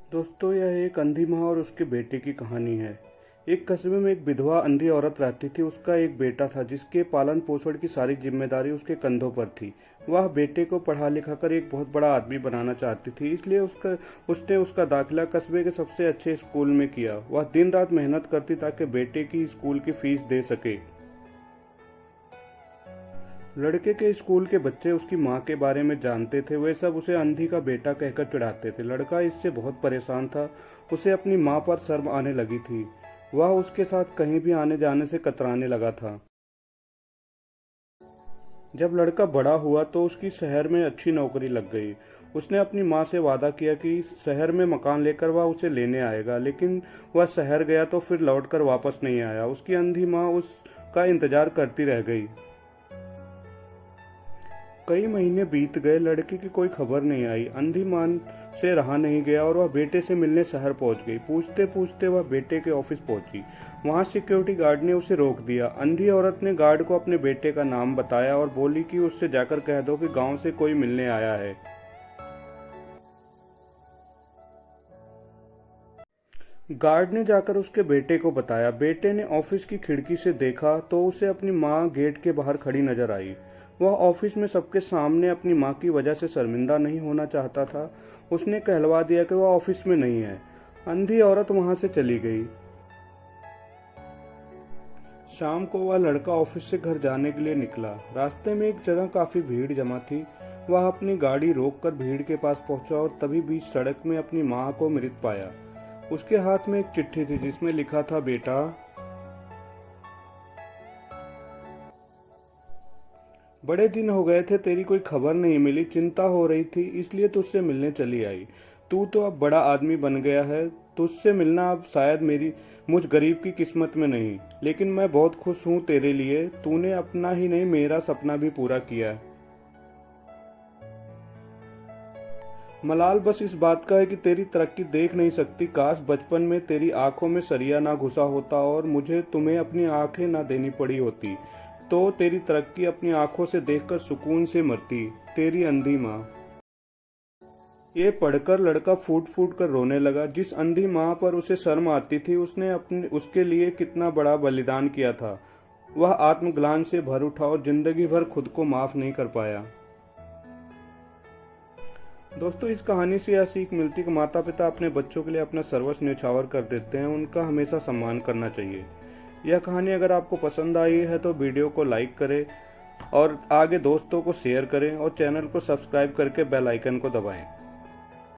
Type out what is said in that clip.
दोस्तों, यह एक अंधी माँ और उसके बेटे की कहानी है। एक कस्बे में एक विधवा अंधी औरत रहती थी। उसका एक बेटा था जिसके पालन पोषण की सारी जिम्मेदारी उसके कंधों पर थी। वह बेटे को पढ़ा लिखा कर एक बहुत बड़ा आदमी बनाना चाहती थी, इसलिए उसने उसका दाखिला कस्बे के सबसे अच्छे स्कूल में किया। वह दिन रात मेहनत करती ताकि बेटे की स्कूल की फीस दे सके। लड़के के स्कूल के बच्चे उसकी माँ के बारे में जानते थे। वे सब उसे अंधी का बेटा कहकर चिढ़ाते थे। लड़का इससे बहुत परेशान था। उसे अपनी माँ पर शर्म आने लगी थी। वह उसके साथ कहीं भी आने जाने से कतराने लगा था। जब लड़का बड़ा हुआ तो उसकी शहर में अच्छी नौकरी लग गई। उसने अपनी माँ से वादा किया कि शहर में मकान लेकर वह उसे लेने आएगा, लेकिन वह शहर गया तो फिर लौटकर वापस नहीं आया। उसकी अंधी माँ उसका इंतजार करती रह गई। कई महीने बीत गए, लड़के की कोई खबर नहीं आई। अंधी मान से रहा नहीं गया और वह बेटे से मिलने शहर पहुंच गई। पूछते पूछते वह बेटे के ऑफिस पहुंची। वहां सिक्योरिटी गार्ड ने उसे रोक दिया। अंधी औरत ने गार्ड को अपने बेटे का नाम बताया और बोली कि उससे जाकर कह दो कि गांव से कोई मिलने आया है। गार्ड ने जाकर उसके बेटे को बताया। बेटे ने ऑफिस की खिड़की से देखा तो उसे अपनी माँ गेट के बाहर खड़ी नजर आई। वह ऑफिस में सबके सामने अपनी माँ की वजह से शर्मिंदा नहीं होना चाहता था। उसने कहलवा दिया कि वह ऑफिस में नहीं है। अंधी औरत वहां से चली गई। शाम को वह लड़का ऑफिस से घर जाने के लिए निकला। रास्ते में एक जगह काफी भीड़ जमा थी। वह अपनी गाड़ी रोककर भीड़ के पास पहुंचा और तभी बीच सड़क में अपनी माँ को मृत पाया। उसके हाथ में एक चिट्ठी थी जिसमें लिखा था, बेटा, बड़े दिन हो गए थे, तेरी कोई खबर नहीं मिली। चिंता हो रही थी इसलिए तुझसे मिलने चली आई। तू तो अब बड़ा आदमी बन गया है। तुझसे मिलना अब शायद मुझ गरीब की किस्मत में नहीं, लेकिन मैं बहुत खुश हूँ तेरे लिए। तूने अपना ही नहीं मेरा सपना भी पूरा किया। मलाल बस इस बात का है कि तेरी तरक्की देख नहीं सकती। काश बचपन में तेरी आंखों में सरिया ना घुसा होता और मुझे तुम्हें अपनी आंखें ना देनी पड़ी होती, तो तेरी तरक्की अपनी आंखों से देखकर सुकून से मरती। तेरी अंधी माँ। ये पढ़कर लड़का फूट फूट कर रोने लगा। जिस अंधी माँ पर उसे शर्म आती थी, उसने उसके लिए कितना बड़ा बलिदान किया था। वह आत्मग्लानि से भर उठा और जिंदगी भर खुद को माफ नहीं कर पाया। दोस्तों, इस कहानी से यह सीख मिलती कि माता पिता अपने बच्चों के लिए अपना सर्वस्व न्यौछावर कर देते हैं। उनका हमेशा सम्मान करना चाहिए। यह कहानी अगर आपको पसंद आई है तो वीडियो को लाइक करें और आगे दोस्तों को शेयर करें और चैनल को सब्सक्राइब करके बेल आइकन को दबाएं।